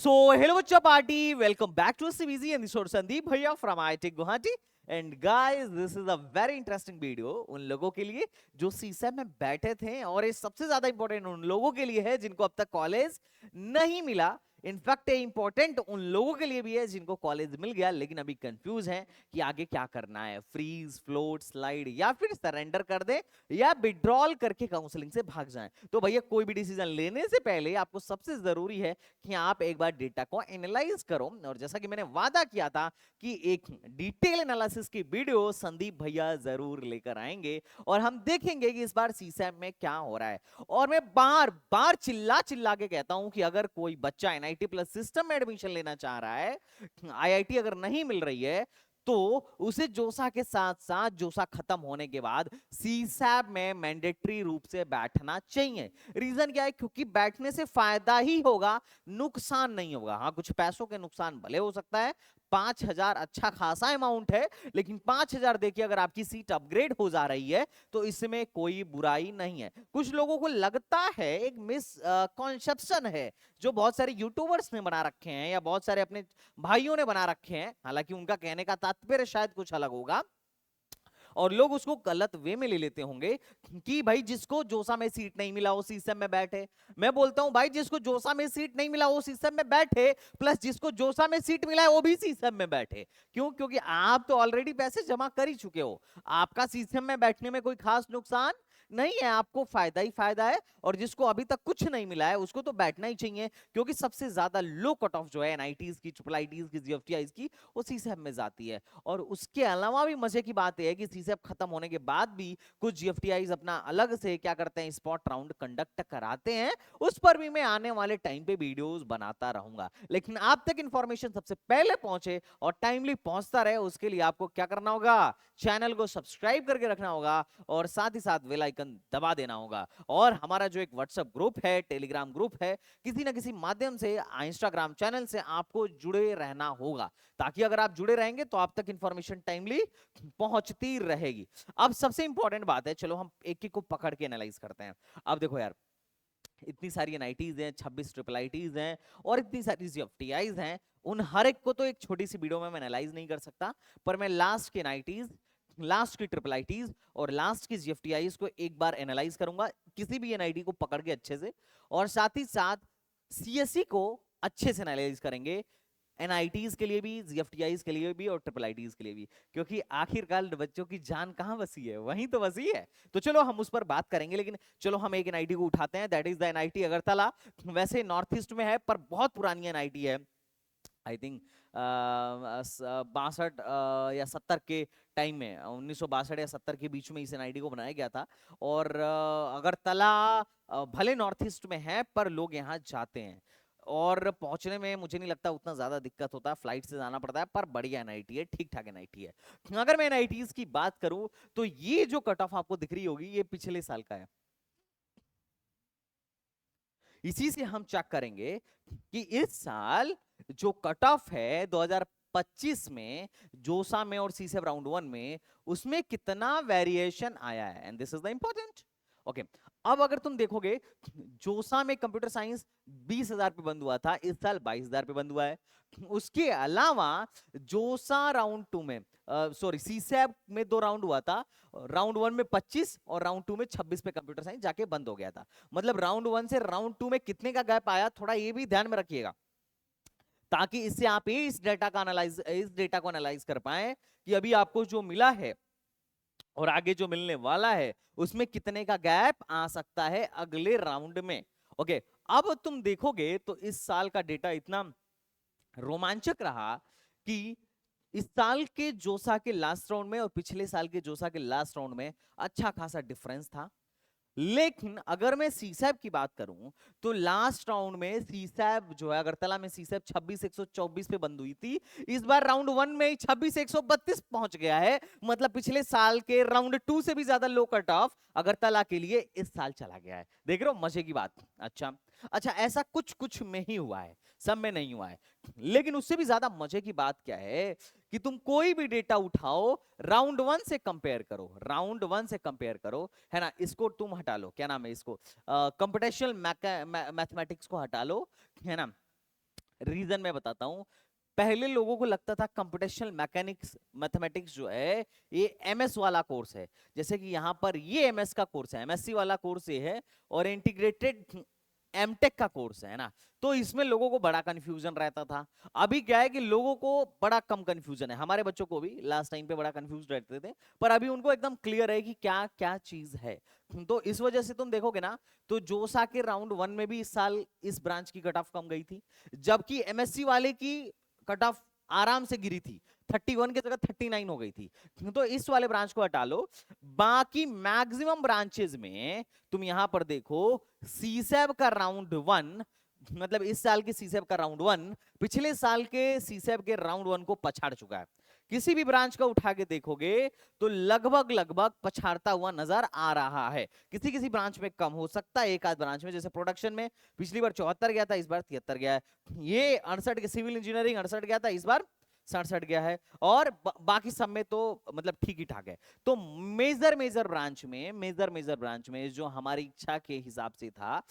So, hello Bachcha Party, welcome back to CBZ and this is Sandeep Bhaiya from IIT Guwahati. And guys, this is a very interesting video उन लोगों के लिए जो CSAT में बैठे थे और ये सबसे ज्यादा इंपॉर्टेंट उन लोगों के लिए है जिनको अब तक कॉलेज नहीं मिला। इनफैक्ट ये इंपॉर्टेंट उन लोगों के लिए भी है जिनको कॉलेज मिल गया लेकिन अभी कंफ्यूज हैं कि आगे क्या करना है, फ्रीज, फ्लोट, स्लाइड या फिर सरेंडर कर दे या विड्रॉल करके काउंसलिंग से भाग जाएं। तो भैया कोई भी डिसीजन लेने से पहले आपको सबसे जरूरी है कि आप एक बार डेटा को एनालाइज करो और जैसा कि मैंने वादा किया था कि एक डिटेल एनालिसिस की वीडियो संदीप भैया जरूर लेकर आएंगे और हम देखेंगे कि इस बार सीसैट में क्या हो रहा है। और मैं बार बार चिल्ला चिल्ला के कहता हूं कि अगर कोई बच्चा एनआईटी प्लस सिस्टम में एडमिशन लेना चाह रहा है, आईआईटी अगर नहीं मिल रही है तो उसे जोसा के साथ साथ जोसा खत्म होने के बाद सीसैट में मैंडेटरी रूप से बैठना चाहिए। रीजन क्या है? क्योंकि बैठने से फायदा ही होगा, नुकसान नहीं होगा। हाँ, कुछ पैसों के नुकसान भले हो सकता है, 5,000 अच्छा खासा अमाउंट है, लेकिन 5,000 देखिए अगर आपकी सीट अपग्रेड हो जा रही है तो इसमें कोई बुराई नहीं है। कुछ लोगों को लगता है, एक मिस कॉन्सेप्शन है जो बहुत सारे यूट्यूबर्स ने बना रखे हैं या बहुत सारे अपने भाइयों ने बना रखे हैं, हालांकि उनका कहने का तात्पर्य शायद कुछ अलग होगा और लोग उसको गलत वे में ले लेते होंगे कि भाई जिसको जोसा में सीट नहीं मिला वो सीसम में बैठे। मैं बोलता हूं भाई जिसको जोसा में सीट नहीं मिला वो सीसम में बैठे, प्लस जिसको जोसा में सीट मिला है वो भी सीसम में बैठे। क्यों? क्योंकि आप तो ऑलरेडी पैसे जमा कर ही चुके हो, आपका सीसम में बैठने में कोई खास नुकसान नहीं है, आपको फायदा ही फायदा है। और जिसको अभी तक कुछ नहीं मिला है उसको तो बैठना ही चाहिए, क्योंकि सबसे ज्यादा लो कट ऑफ जो है एनआईटीज की, ट्रिपल आईटीज की, जीएफटीआईज की, वो सीसैप में जाती है। और उसके अलावा भी मजे की बात यह है कि सीसैप खत्म होने के बाद भी कुछ जीएफटीआईज अपना अलग से क्या करते हैं, स्पॉट राउंड कंडक्ट कराते हैं। उस पर भी मैं आने वाले टाइम पे वीडियोस बनाता रहूंगा, लेकिन आप तक इंफॉर्मेशन सबसे पहले पहुंचे और टाइमली पहुंचता रहे उसके लिए आपको क्या करना होगा, चैनल को सब्सक्राइब करके रखना होगा और साथ ही साथ बेल आइकन दबा देना होगा। और हमारा जो एक व्हाट्सएप ग्रुप है, टेलीग्राम ग्रुप है, किसी ना किसी माध्यम से इंस्टाग्राम चैनल से आपको जुड़े रहना होगा, ताकि अगर आप जुड़े रहेंगे तो आप तक इंफॉर्मेशन टाइमली पहुंचती रहेगी। अब सबसे इंपॉर्टेंट बात है, चलो हम एक एक को पकड़ के एनालाइज करते हैं। अब देखो यार, इतनी सारी एनआईटीज हैं, 26 ट्रिपल आईटीज हैं और इतनी सारी जीएफटीआईज हैं, उन हर एक को तो एक छोटी सी वीडियो में मैं एनालाइज नहीं कर सकता, पर मैं लास्ट के एनआईटीज, लास्ट की ट्रिपल आईटीज और लास्ट की जीएफटीआईज को एक बार एनालाइज करूंगा, किसी भी एनआईटी को पकड़ के अच्छे से, और साथ ही साथ सीएससी को अच्छे से एनालाइज करेंगे, एनआईटीज के लिए भी, जीएफटीआईज के लिए भी और ट्रिपल आईटीज के लिए भी, क्योंकि आखिरकार बच्चों की जान कहां बसी है, वहीं तो बसी है। तो चलो हम उस पर बात करेंगे, लेकिन चलो हम एक एनआईटी को उठाते हैं, that is the NIT Agartala. वैसे नॉर्थ ईस्ट में है पर बहुत पुरानी एनआईटी है, आई थिंक 62 या 70 के टाइम में, 1962 या 70 के बीच में इस एनआईटी को बनाया गया था। और अगरतला भले नॉर्थ ईस्ट में है पर लोग यहाँ जाते हैं और पहुंचने में मुझे नहीं लगता उतना ज्यादा दिक्कत होता है, फ्लाइट से जाना पड़ता है, पर बढ़िया एनआईटी है, ठीक ठाक एनआईटी है। अगर मैं एनआईटीज की बात करूं तो ये जो कट ऑफ आपको दिख रही होगी ये पिछले साल का है। इसी से हम चेक करेंगे कि इस साल जो कट ऑफ है 2025 में जोसा में और सीसेप राउंड 1 में, उसमें कितना वेरिएशन आया है, and this is the important. Okay, अब अगर तुम देखोगे जोसा में कंप्यूटर साइंस 20,000 पे बंद हुआ था, इस साल 22,000 पे बंद हुआ है। उसके अलावा जोसा राउंड 2 में, सॉरी सीसैप में 2 राउंड हुआ था, राउंड 1 में 25 और राउंड 2 में 26 पे कंप्यूटर साइंस जाके बंद हो गया था। मतलब राउंड 1 से राउंड 2 में कितने का गैप आया, थोड़ा ये भी ध्यान में रखिएगा, ताकि इससे आप इस डेटा को एनालाइज कर पाए कि अभी आपको जो मिला है और आगे जो मिलने वाला है उसमें कितने का गैप आ सकता है अगले राउंड में। ओके, अब तुम देखोगे तो इस साल का डेटा इतना रोमांचक रहा कि इस साल के जोसा के लास्ट राउंड में और पिछले साल के जोसा के लास्ट राउंड में अच्छा खासा डिफरेंस था। लेकिन अगर मैं सीसैप की बात करूं तो लास्ट राउंड में सीसैप जो है, अगरतला में सीसैप 26,124 पे बंद हुई थी, इस बार राउंड 1 में 26,132 पहुंच गया है। मतलब पिछले साल के राउंड 2 से भी ज्यादा लो कट ऑफ अगरतला के लिए इस साल चला गया है। देख रहे हो मजे की बात? अच्छा अच्छा, ऐसा कुछ कुछ में ही हुआ है, सब में नहीं हुआ है। लेकिन उससे भी ज्यादा मजे की बात क्या है कि तुम कोई भी डेटा उठाओ, राउंड 1 से कंपेयर करो, राउंड 1 से कंपेयर करो, है ना, इसको तुम हटा लो, क्या नाम है इसको, कंप्यूटेशनल मैथमेटिक्स को हटा लो, है ना, रीजन मैं बताता हूं। पहले लोगों को लगता था कंप्यूटेशनल मैकेनिक्स मैथमेटिक्स जो है ये एमएस वाला कोर्स है, जैसे कि यहाँ पर ये एमएस का कोर्स है, एमएससी वाला कोर्स ये है, और इंटीग्रेटेड एमटेक का कोर्स है ना। तो इसमें लोगों को बड़ा कंफ्यूजन रहता था। अभी क्या है कि लोगों को बड़ा कम कंफ्यूजन है, हमारे बच्चों को भी लास्ट टाइम पे बड़ा कंफ्यूज रहते थे, पर अभी उनको एकदम क्लियर है कि क्या क्या चीज है। तो इस वजह से तुम देखोगे ना, तो जोसा के राउंड 1 में भी इस साल इस ब्रांच की कट ऑफ कम गई थी, जबकि एमएससी वाले की कट ऑफ आराम से गिरी थी, 31 की जगह 39 हो गई थी। तो इस वाले ब्रांच को हटा लो। बाकी मैक्सिमम ब्रांचेस में तुम यहां पर देखो, सीसैब का राउंड 1, मतलब इस साल के सीसैब का राउंड 1 पिछले साल के सीसैब के राउंड 1 को पछाड़ चुका है। किसी भी ब्रांच का उठा के देखोगे तो लगभग लगभग पछाड़ता हुआ नजर आ रहा है। किसी किसी ब्रांच में कम हो सकता है, एक आध ब्रांच में, जैसे प्रोडक्शन में पिछली बार 74 गया था, इस बार 73 गया है। ये 68 के सिविल इंजीनियरिंग 68 गया था, इस बार 67 गया है, और बाकी सब में तो मतलब ठीक ही ठाक है। तो मेजर मेजर ब्रांच में जो हमारी इच्छा के हिसाब से था,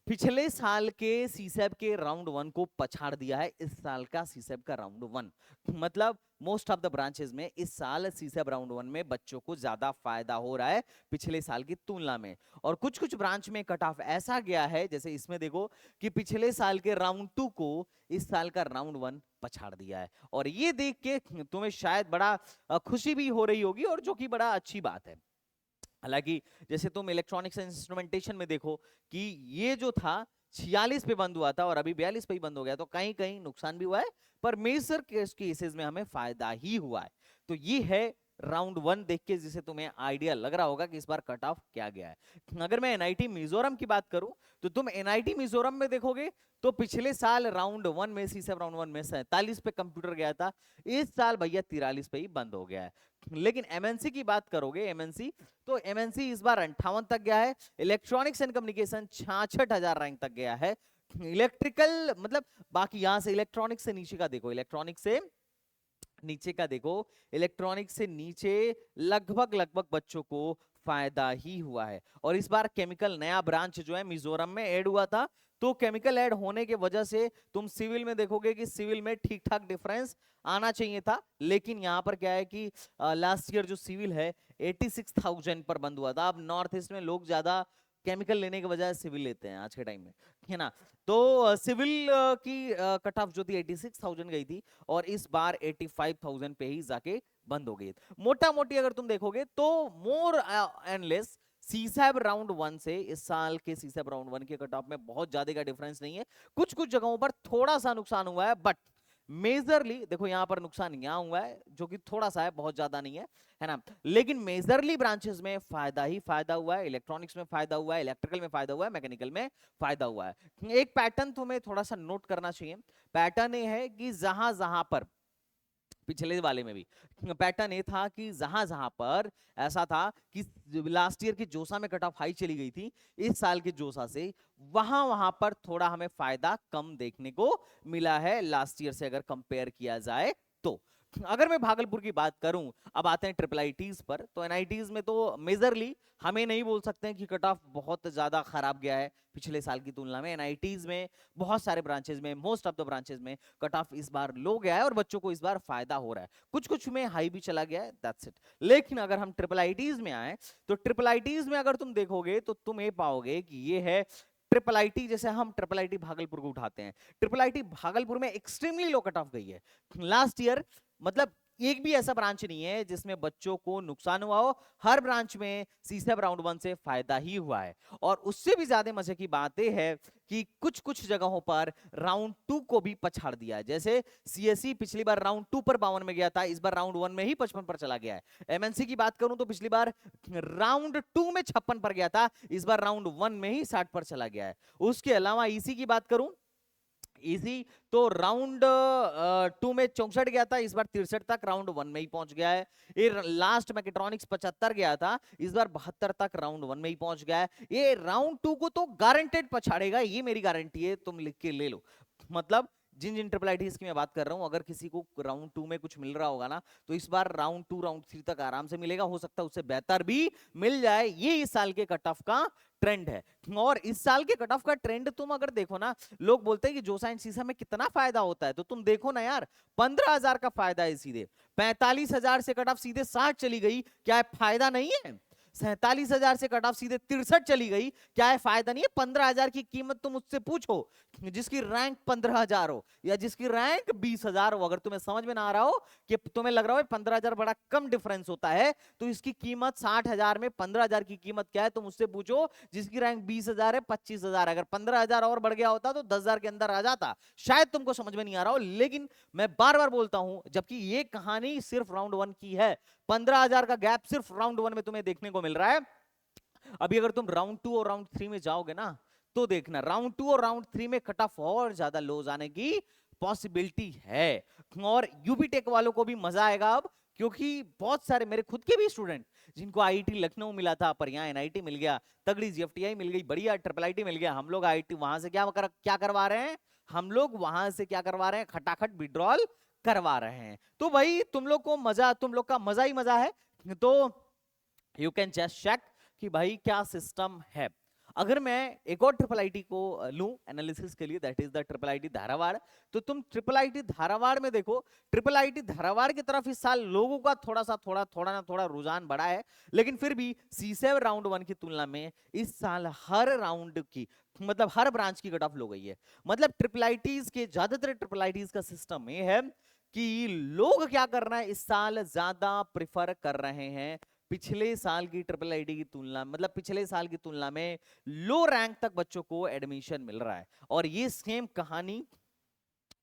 पिछले साल के सीसैब के राउंड 1 को पछाड़ दिया है इस साल का सीसैब का राउंड 1। मतलब मोस्ट ऑफ द ब्रांचेस में इस साल सीसैब राउंड 1 में बच्चों को ज्यादा फायदा हो रहा है पिछले साल की तुलना में। और कुछ कुछ ब्रांच में कट ऑफ ऐसा गया है, जैसे इसमें देखो कि पिछले साल के राउंड 2 को इस साल का राउंड 1 पछाड़ दिया है। और ये देख के तुम्हें शायद बड़ा खुशी भी हो रही होगी, और जो कि बड़ा अच्छी बात है। हालांकि जैसे तुम इलेक्ट्रॉनिक्स एंड इंस्ट्रूमेंटेशन में देखो कि ये जो था 46 पे बंद हुआ था और अभी 42 पे ही बंद हो गया, तो कहीं कहीं नुकसान भी हुआ है, पर मेजर केसेस में हमें फायदा ही हुआ है। तो ये है राउंड 1 देख के, जिसे तुम्हें आइडिया लग रहा होगा कि इस बार कट ऑफ क्या गया है। अगर मैं एनआईटी मिजोरम की बात करूं, तो तुम एनआईटी मिजोरम में देखोगे तो पिछले साल राउंड 1 में सीसैब राउंड 1 में 47 पे कंप्यूटर गया था, इस साल भैया 43 पे ही बंद हो गया है। लेकिन एमएनसी की बात करोगे, एमएनसी तो एमएनसी इस बार 58 तक गया है, इलेक्ट्रॉनिक्स एंड कम्युनिकेशन 66,000 रैंक तक गया है, इलेक्ट्रिकल मतलब बाकी यहां से इलेक्ट्रॉनिक्स से नीचे का देखो, इलेक्ट्रॉनिक्स से नीचे का देखो, इलेक्ट्रॉनिक्स से नीचे लगभग लगभग बच्चों को फायदा ही हुआ है। और इस बार केमिकल नया ब्रांच जो है मिजोरम में ऐड हुआ था, तो केमिकल ऐड होने के वजह से तुम सिविल में देखोगे कि सिविल में ठीक ठाक डिफरेंस आना चाहिए था। लेकिन यहां पर क्या है कि लास्ट ईयर जो सिविल है 86,000 पर बंद हुआ था। अब नॉर्थ ईस्ट में लोग ज्यादा केमिकल लेने के बजाय सिविल लेते हैं आज के टाइम में, है ना। तो सिविल की कट ऑफ जो थी 86,000 गई थी, और इस बार 85,000 पे ही जाके बंद हो गई। मोटा मोटी अगर तुम देखोगे तो more and less CSAB round 1 से इस साल के सीसैब राउंड 1 के कट ऑफ में बहुत ज्यादा का डिफरेंस नहीं है। कुछ कुछ जगहों पर थोड़ा सा नुकसान हुआ है, बट मेजरली देखो यहां पर नुकसान यहां हुआ है जो कि थोड़ा सा है, बहुत ज्यादा नहीं है ना। लेकिन मेजरली ब्रांचेस में फायदा ही फायदा हुआ है, इलेक्ट्रॉनिक्स में फायदा हुआ है, इलेक्ट्रिकल में फायदा हुआ है, मैकेनिकल में फायदा हुआ है। एक पैटर्न तुम्हें थोड़ा सा नोट करना चाहिए। पैटर्न ये है कि जहां जहां पर पिछले वाले में भी पैटर्न ये था कि जहां जहां पर ऐसा था कि लास्ट ईयर की जोसा में कट ऑफ हाई चली गई थी, इस साल के जोसा से वहां वहां पर थोड़ा हमें फायदा कम देखने को मिला है लास्ट ईयर से अगर कंपेयर किया जाए तो। अगर मैं भागलपुर की बात करूं, अब आते हैं ट्रिपल आईटीज पर, तो एनआईटीज में तो मेजरली हमें नहीं बोल सकते हैं कि कट ऑफ बहुत ज्यादा खराब गया है पिछले साल की तुलना में। एनआईटीज में बहुत सारे ब्रांचेस में, मोस्ट ऑफ द ब्रांचेस में कट ऑफ इस बार लो गया है और बच्चों को इस बार फायदा हो रहा है। कुछ कुछ में हाई भी चला गया है, दैट्स इट। लेकिन अगर हम ट्रिपल आईटीज में आए, तो ट्रिपल आईटीज में अगर तुम देखोगे तो तुम ये पाओगे कि ये है ट्रिपल आईटी। जैसे हम ट्रिपल आईटी भागलपुर को उठाते हैं, ट्रिपल आईटी भागलपुर में एक्सट्रीमली लो कट ऑफ गई है लास्ट ईयर। मतलब एक भी ऐसा ब्रांच नहीं है जिसमें बच्चों को नुकसान हुआ हो, हर ब्रांच में सीसैब राउंड 1 से फायदा ही हुआ है। और उससे भी ज्यादा मजे की बात यह है कि कुछ कुछ जगहों पर राउंड 2 को भी पछाड़ दिया है। जैसे सीएसई पिछली बार राउंड 2 पर 52 में गया था, इस बार राउंड 1 में ही 55 पर चला गया है। एमएनसी की बात करूं तो पिछली बार राउंड 2 में 56 पर गया था, इस बार राउंड 1 में ही 60 पर चला गया है। उसके अलावा ईसी की बात करूं, इजी तो राउंड 2 में 64 गया था, इस बार 63 तक राउंड 1 में ही पहुंच गया है। ये लास्ट मैकेट्रॉनिक्स 75 गया था, इस बार 72 तक राउंड 1 में ही पहुंच गया है। ये राउंड 2 को तो गारंटेड पछाड़ेगा, ये मेरी गारंटी है, तुम लिख के ले लो। मतलब जिन जिन ट्रिपल आईटीज की मैं बात कर रहा हूँ, अगर किसी को राउंड 2 में कुछ मिल रहा होगा ना, तो इस बार राउंड 2 राउंड 3 तक आराम से मिलेगा, हो सकता है उससे बेहतर भी मिल जाए। ये इस साल के कट ऑफ का ट्रेंड है। और इस साल के कट ऑफ का ट्रेंड तुम अगर देखो ना, लोग बोलते हैं कि जोसा एंड सीसा में कितना फायदा होता है, तो तुम देखो ना यार, 15,000 का फायदा है सीधे। 45,000 से कट ऑफ सीधे 60 चली गई, क्या है फायदा नहीं है? 47,000 से कट ऑफ सीधे 63 चली गई, क्या है फायदा नहीं है? 15,000 की कीमत तुम उससे पूछो जिसकी रैंक 15,000 हो या जिसकी रैंक 20,000 हो। अगर तुम्हें समझ में ना आ रहा हो कि तुम्हें लग रहा हो 15,000 बड़ा कम डिफरेंस होता है, तो इसकी कीमत 60,000 में 15,000 की कीमत क्या है तुम उससे पूछो जिसकी रैंक 20,000 है, 25,000। अगर 15,000 और बढ़ गया होता तो 10,000 के अंदर आ जाता। शायद तुमको समझ में नहीं आ रहा हो, लेकिन मैं बार बार बोलता हूं, जबकि ये कहानी सिर्फ राउंड 1 की है। 15,000 का गैप सिर्फ राउंड 1 में तुम्हें देखने को मिल रहा है। अभी अगर तुम राउंड 2 और राउंड 3 में जाओगे ना, तो देखना राउंड 2 और राउंड 3 में कट ऑफ और ज्यादा लो जाने की पॉसिबिलिटी है। और यूपी टेक वालों को भी मजा आएगा अब, क्योंकि बहुत सारे मेरे खुद के भी स्टूडेंट जिनको आईआईटी लखनऊ मिला था, पर यहाँ एनआईटी मिल गया, तगड़ी जीएफटीआई मिल गई, बढ़िया ट्रिपल आईटी मिल गया, हम लोग आईआईटी वहां से क्या करवा रहे हैं? हम लोग वहां से क्या करवा रहे हैं? खटाखट विड्रॉल करवा रहे हैं। तो भाई तुम लोग को मजा, तुम लोग का मजा ही मजा है। तो यू कैन जस्ट चेक कि भाई क्या सिस्टम है। अगर मैं एक और ट्रिपल आईटी को लूं एनालिसिस के लिए, that is the triple IT Dharwad, तो तुम ट्रिपल आईटी धारावाड़ में देखो, ट्रिपल आईटी धारावाड़ की तरफ इस साल लोगों का थोड़ा रुझान बढ़ा है, लेकिन फिर भी C7 राउंड 1 की तुलना में इस साल हर राउंड की, मतलब हर ब्रांच की कट ऑफ लो गई है। मतलब ट्रिपल आईटीज के, ज्यादातर ट्रिपल आईटीज का सिस्टम ये है कि लोग क्या कर रहे हैं, इस साल ज्यादा प्रिफर कर रहे हैं पिछले साल की ट्रिपल आईटी की तुलना, मतलब पिछले साल की तुलना में लो रैंक तक बच्चों को एडमिशन मिल रहा है। और ये सेम कहानी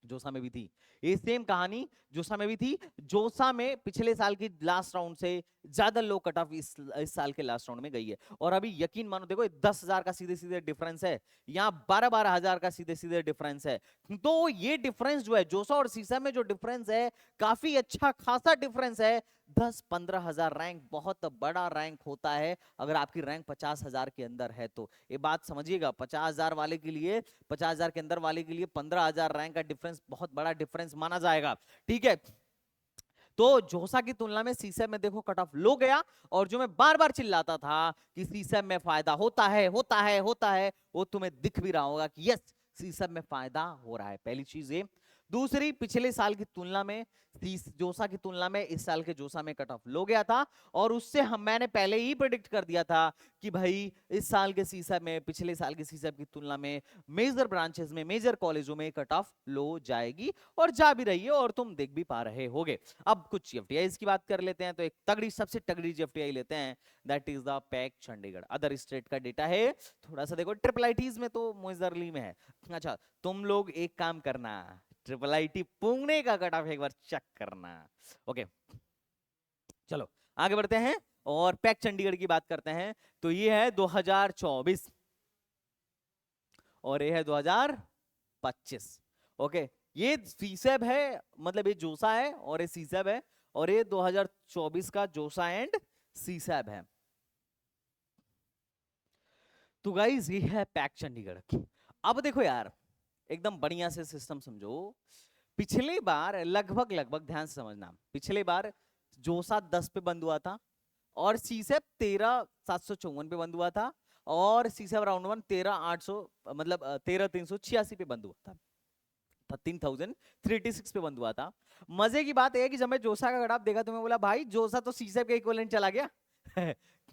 जोसा में भी थी, ये सेम कहानी जोसा में भी थी। जोसा में पिछले साल की लास्ट राउंड से ज्यादा लो कट ऑफ इस साल के लास्ट राउंड में गई है। और अभी यकीन मानो, देखो 10,000 का सीधे सीधे डिफरेंस है, यहाँ 12,000 का सीधे सीधे डिफरेंस है। तो ये डिफरेंस जो है जोसा और सीसा में, जो डिफरेंस है काफी अच्छा खासा डिफरेंस है। 10-15,000 रैंक बहुत बड़ा रैंक होता है अगर आपकी रैंक 50,000 के अंदर है तो। ये बात समझिएगा, 50,000 वाले के लिए, 50,000 के अंदर वाले के लिए 15,000 रैंक का डिफरेंस बहुत बड़ा डिफरेंस माना जाएगा। ठीक है, तो जोसा की तुलना में सीसैब में देखो कट ऑफ लो गया। और जो मैं बार बार चिल्लाता था कि सीसैब में फायदा होता है होता है होता है, वो तुम्हें दिख भी रहा होगा कि यस सीसैब में फायदा हो रहा है। पहली चीज ये। दूसरी, पिछले साल की तुलना में जोसा की तुलना में इस साल के जोसा में कट ऑफ लो गया था, और उससे मैंने पहले ही प्रेडिक्ट कर दिया था कि भाई इस साल के सीसैब में पिछले साल के सीसैब की तुलना में मेजर ब्रांचेस में, मेजर कॉलेजों में कट ऑफ लो जाएगी, और जा भी रही है, और तुम देख भी पा रहे होगे। अब कुछ जीएफटीआई की बात कर लेते हैं, तो एक तगड़ी, सबसे तगड़ी जीएफटीआई लेते हैं, that is the pack Chandigarh. Other state का डेटा है, थोड़ा सा देखो, ट्रिपल आईटीज में तो मोइजरली में है। अच्छा, तुम लोग एक काम करना, ट्रिपल आईटी पुणे का कट ऑफ एक बार चेक करना। ओके, चलो आगे बढ़ते हैं और पैक चंडीगढ़ की बात करते हैं। तो ये है 2024 और ये है 2025। ओके, ये सीसैब है, मतलब ये जोसा है और ये सीसैब है, और ये 2024 का जोसा एंड सीसैब है। तो गाइस ये है पैक चंडीगढ़। अब देखो यार, एकदम बढ़िया से सिस्टम समझो। पिछले बार लगभग ध्यान से समझना, पिछले बार जोसा 10 पे बंद हुआ था, और सीसैब 13,754 पे बंद हुआ था, और सीसैब राउंड 1 13,800, मतलब 13,386 पे बंद हुआ था, 13,386 पे बंद हुआ था। मजे की बात है कि जब मैं जोसा का कट ऑफ देखा तो मैं बोला भाई जोसा तो सीसैब के इक्विवेलेंट चला गया।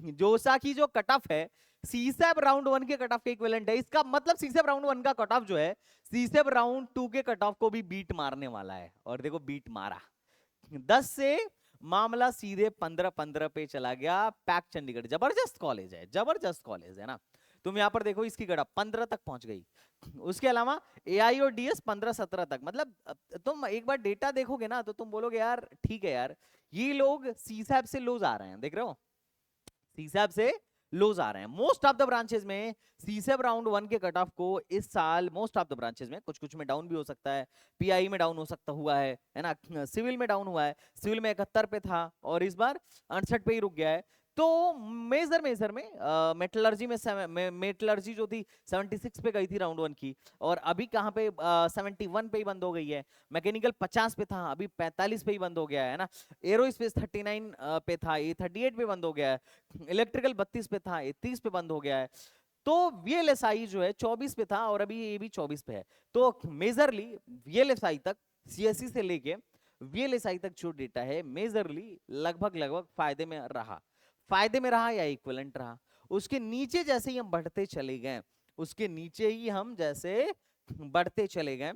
जोसा की जो कट ऑफ है सीसैब राउंड 1 के कट ऑफ के इक्विवेलेंट है। इसका मतलब सीसैब राउंड 1 का कट ऑफ जो है सीसैब राउंड 2 के कट ऑफ को भी बीट मारने वाला है। और देखो बीट मारा, 10 से मामला सीधे 15 पे चला गया। पैक चंडीगढ़ जबरदस्त कॉलेज है, जबरदस्त कॉलेज है ना। तुम यहाँ पर देखो, इसकी कट ऑफ 15 तक पहुंच गई। उसके अलावा एआई और डीएस 15-17 तक। मतलब तुम एक बार डेटा देखोगे ना तो तुम बोलोगे यार ठीक है यार, ये लोग सीसैब से लूज आ रहे हैं, देख रहे हो, सीसैब से लूज आ रहे हैं। मोस्ट ऑफ द ब्रांचेस में सीसैब राउंड 1 के कट ऑफ को इस साल, मोस्ट ऑफ द ब्रांचेस में, कुछ कुछ में डाउन भी हो सकता है, पीआई में डाउन हो सकता हुआ है ना, सिविल में डाउन हुआ है, सिविल में 71 पे था और इस बार 68 पे ही रुक गया है। तो मेजर में मेटलर्जी में मेटलर्जी जो थी 76 पे गई थी राउंड वन की, और अभी कहाँ पे 71 पे ही बंद हो गई है। मैकेनिकल 50 पे था, अभी 45 पे ही बंद हो गया है ना। एरोस्पेस 39 पे था, ये 38 पे बंद हो गया है। इलेक्ट्रिकल 32 पे था, ये 30 पे बंद हो गया है। तो वीएलएसआई जो है 24 पे था और अभी ये भी 24 पे है। तो मेजरली वीएलएसआई तक, सीएससी से लेके वीएलएसआई तक जो डेटा है मेजरली लगभग लगभग फायदे में रहा या इक्विवेलेंट रहा। उसके नीचे जैसे ही हम बढ़ते चले गए, उसके नीचे ही हम जैसे बढ़ते चले गए,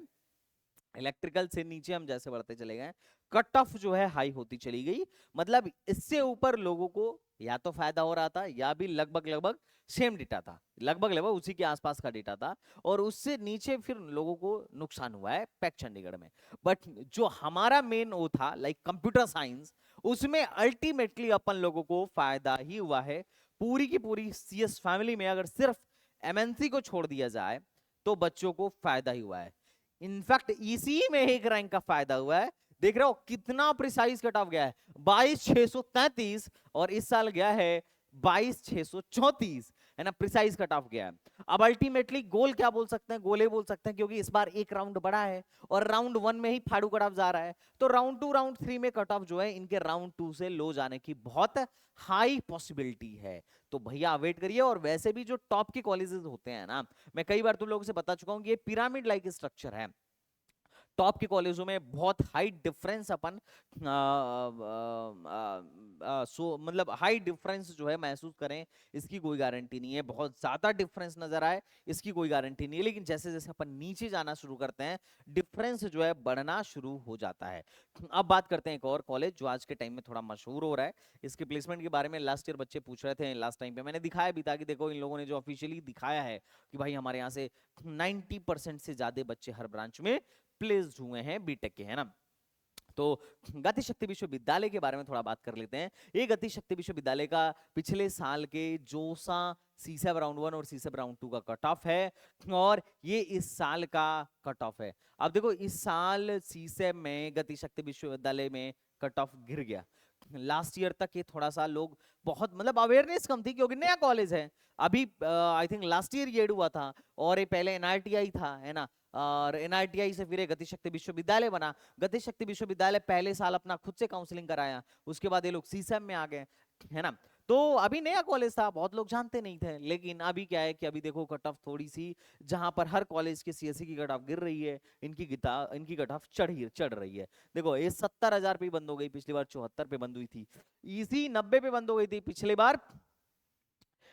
इलेक्ट्रिकल से नीचे हम जैसे बढ़ते चले गए, कट ऑफ जो है हाई होती चली गई। मतलब इससे ऊपर लोगों को या तो फायदा हो रहा था या भी लगभग लगभग सेम डेटा था, लगभग लगभग उसी के आसपास का डेटा था, और उससे नीचे फिर लोगों को नुकसान हुआ है पैक चंडीगढ़ में। बट जो हमारा मेन वो था लाइक कंप्यूटर साइंस, उसमें अल्टीमेटली अपन लोगों को फायदा ही हुआ है। पूरी की पूरी सीएस फैमिली में अगर सिर्फ एमएनसी को छोड़ दिया जाए तो बच्चों को फायदा ही हुआ है। इनफैक्ट इसी में एक रैंक का फायदा हुआ है। देख रहे हो कितना प्रिसाइज कट ऑफ गया है, 22,633, और इस साल गया है 22,634, है ना, प्रिसाइज कट ऑफ गया है। अब अल्टीमेटली गोल क्या बोल सकते हैं, गोल ये बोल सकते हैं क्योंकि इस बार एक राउंड बड़ा है और राउंड वन में ही फाड़ू कट ऑफ जा रहा है, तो राउंड टू राउंड थ्री में कट ऑफ जो है इनके राउंड टू से लो जाने की बहुत हाई पॉसिबिलिटी है। तो भैया वेट करिए। और वैसे भी जो टॉप के कॉलेजेस होते हैं ना, मैं कई बार तुम लोगों से बता चुका हूं कि ये पिरामिड लाइक स्ट्रक्चर है। टॉप के कॉलेजों में बहुत हाई डिफरेंस अपन मतलब हाई डिफरेंस जो है महसूस करें, इसकी कोई गारंटी नहीं है। बहुत ज्यादा डिफरेंस नजर आए, इसकी कोई गारंटी नहीं है। लेकिन जैसे जैसे अपन नीचे जाना शुरू करते हैं, डिफरेंस जो है बढ़ना शुरू हो जाता है। अब बात करते हैं एक और कॉलेज जो आज के टाइम में थोड़ा मशहूर हो रहा है। इसके प्लेसमेंट के बारे में लास्ट ईयर बच्चे पूछ रहे थे, लास्ट टाइम पे मैंने दिखाया भी था कि देखो इन लोगों ने जो ऑफिशियली दिखाया है कि भाई हमारे यहाँ से 90% से ज्यादा बच्चे हर ब्रांच में प्लेस्ड हुए हैं बीटेक के, है ना। तो गति शक्ति विश्वविद्यालय के बारे में थोड़ा बात कर लेते हैं। ये गति शक्ति विश्वविद्यालय का पिछले साल के जोसा सीसेब राउंड वन और सीसेब राउंड टू का कट ऑफ है, और ये इस साल का कट ऑफ है। अब देखो इस साल सीसेब में गति शक्ति विश्वविद्यालय में कट ऑफ गिर गया। लास्ट ईयर तक ये थोड़ा सा लोग बहुत मतलब अवेयरनेस कम थी क्योंकि नया कॉलेज है। अभी आई थिंक लास्ट ईयर ये हुआ था, और ये पहले एनआरटीआई था, है ना, और एनआरटीआई से फिर गति शक्ति विश्वविद्यालय बना। गति शक्ति विश्वविद्यालय पहले साल अपना खुद से काउंसलिंग कराया, उसके बाद ये लोग सीसेम में आ गए, है ना। तो अभी नया कॉलेज था, बहुत लोग जानते नहीं थे। लेकिन अभी क्या है कि अभी देखो कट ऑफ थोड़ी सी, जहां पर हर कॉलेज के सीएससी की कट ऑफ गिर रही है, इनकी कट ऑफ चढ़ रही है। देखो ये 70,000 पे बंद हो गई, पिछली बार 74 पे बंद हुई थी, इजी 90 पे बंद हो गई थी पिछली बार,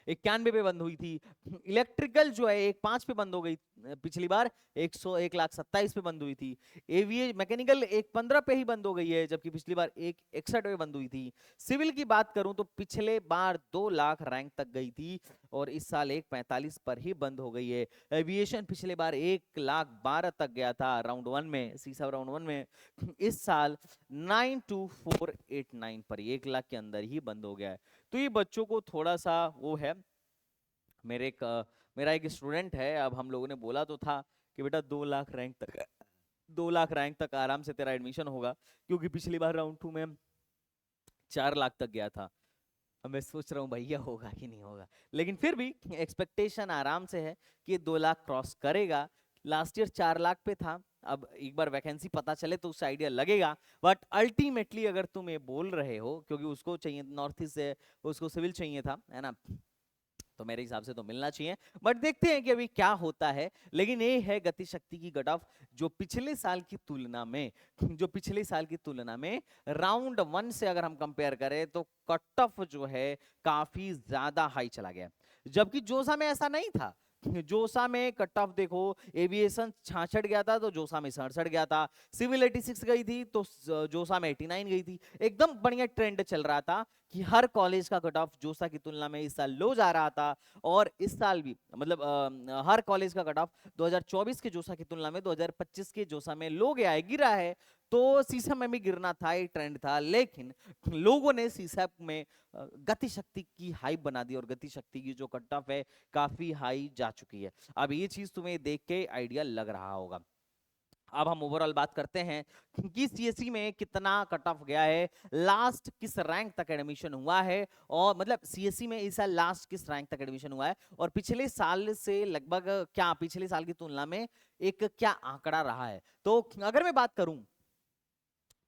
91 पे बंद हुई थी। इलेक्ट्रिकल जो है 1.5 पे बंद हो गई पिछली बार, 1,27,000 पे बंद हुई थी। एवीए मैकेनिकल 1.15 पे ही बंद हो गई है, जबकि पिछली बार 1.61 पे बंद हुई थी। सिविल की बात करूं तो पिछले बार 2 लाख रैंक तक गई थी, और इस साल 1.45 पर ही बंद हो गई है। एविएशन पिछले बार 1,12,000 तक गया था राउंड वन में, सीसा राउंड वन में, इस साल 92489 पर 1 लाख के अंदर ही बंद हो गया है। तो ये बच्चों को थोड़ा सा वो है। मेरा एक स्टूडेंट है, अब हम लोगों ने बोला तो था कि बेटा 2 लाख रैंक तक आराम से तेरा एडमिशन होगा, क्योंकि पिछली बार राउंड टू में 4 लाख तक गया था। अब मैं सोच रहा हूँ भैया होगा कि नहीं होगा, लेकिन फिर भी एक्सपेक्टेशन आराम से है कि 2 लाख क्रॉस करेगा। लास्ट ईयर 4 लाख पे था, अब एक बार वैकेंसी पता चले तो उससे आइडिया लगेगा। बट अल्टीमेटली अगर तुम ये बोल रहे हो, क्योंकि उसको चाहिए नॉर्थ ईस्ट से, उसको सिविल चाहिए था, है ना, तो मेरे हिसाब से तो मिलना चाहिए। बट देखते हैं कि अभी क्या होता है। लेकिन ये है गति शक्ति की कट ऑफ, जो पिछले साल की तुलना में राउंड वन से अगर हम कंपेयर करें तो कट ऑफ जो है काफी ज्यादा हाई चला गया। जबकि जोसा में ऐसा नहीं था। जोसा में कट ऑफ देखो, एविएशन 66 गया था तो जोसा में 67 गया था, सिविल 86 गई थी तो जोसा में 89 गई थी। एकदम बढ़िया ट्रेंड चल रहा था कि हर कॉलेज का कट ऑफ जोसा की तुलना में इस साल लो जा रहा था, और इस साल भी मतलब हर कॉलेज का कट ऑफ 2024 के जोसा की तुलना में 2025 के जोसा में लो गया है, गिरा है। तो सीसम में भी गिरना था, एक ट्रेंड था, लेकिन लोगों ने सीसम में गति शक्ति की हाई बना दी, और गति शक्ति की जो कट ऑफ है काफी हाई जा चुकी है। अब ये चीज तुम्हें देख के आइडिया लग रहा होगा। अब हम ओवरऑल बात करते हैं कि सीएससी में कितना कट ऑफ गया है, लास्ट किस रैंक तक एडमिशन हुआ है, और मतलब सीएससी में इस साल लास्ट किस रैंक तक एडमिशन हुआ है, और पिछले साल से लगभग क्या पिछले साल की तुलना में एक क्या आंकड़ा रहा है। तो अगर मैं बात करूं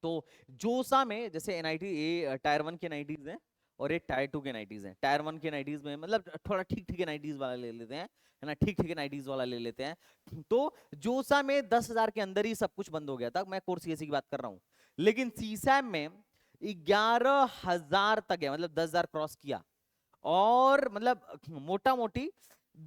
तो जोसा में जैसे एनआईटी ये टायर 1 के एनआईटीज हैं और ये टायर 2 के एनआईटीज हैं। टायर 1 के एनआईटीज में मतलब थोड़ा ठीक ठीक एनआईटीज वाला ले लेते हैं, है ना, ठीक ठीक एनआईटीज वाला ले लेते हैं। तो जोसा में 10,000 के अंदर ही सब कुछ बंद हो गया था, मैं कोर सीएससी की बात कर रहा हूँ। लेकिन सीसैम में 11,000 तक है, मतलब 10,000 क्रॉस किया, और मतलब मोटा मोटी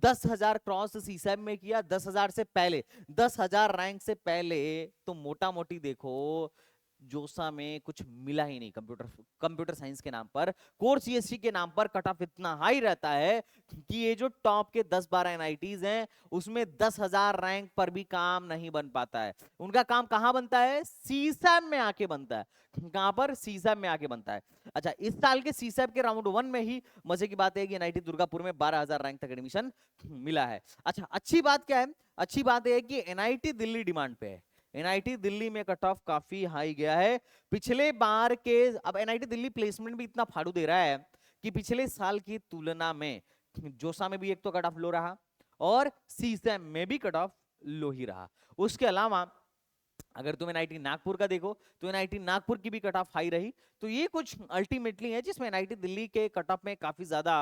10,000 क्रॉस सीसैम में किया 10,000 से पहले, 10,000 रैंक से पहले। तो मोटा मोटी देखो जोसा में कुछ मिला ही नहीं कंप्यूटर साइंस के नाम पर, कोर सीएससी के नाम पर कट ऑफ इतना हाई रहता है कि ये जो टॉप के 10-12 एनआईटीज हैं उसमें 10,000 रैंक पर भी काम नहीं बन पाता है। उनका काम कहां बनता है? सीसैम में आके बनता है। कहां पर? सीसैम में आके बनता है। अच्छा, इस साल के सीसैम के राउंड 1 में ही मजे की बात है कि एनआईटी दुर्गापुर में 12,000 रैंक तक एडमिशन मिला है। अच्छा, अच्छी बात क्या है? अच्छी बात है कि एनआईटी दिल्ली डिमांड पे है। एनआईटी दिल्ली में कट ऑफ काफी हाई गया है पिछले बार के। अब एनआईटी दिल्ली प्लेसमेंट भी इतना फाड़ू दे रहा है कि पिछले साल की तुलना में जोसा में भी एक तो कट ऑफ लो रहा और सीसैम में भी कट ऑफ लो ही रहा। उसके अलावा अगर तुम एनआईटी नागपुर का देखो तो एनआईटी नागपुर की भी कट ऑफ हाई रही। तो ये कुछ अल्टीमेटली है जिसमें एनआईटी दिल्ली के कट ऑफ में काफी ज्यादा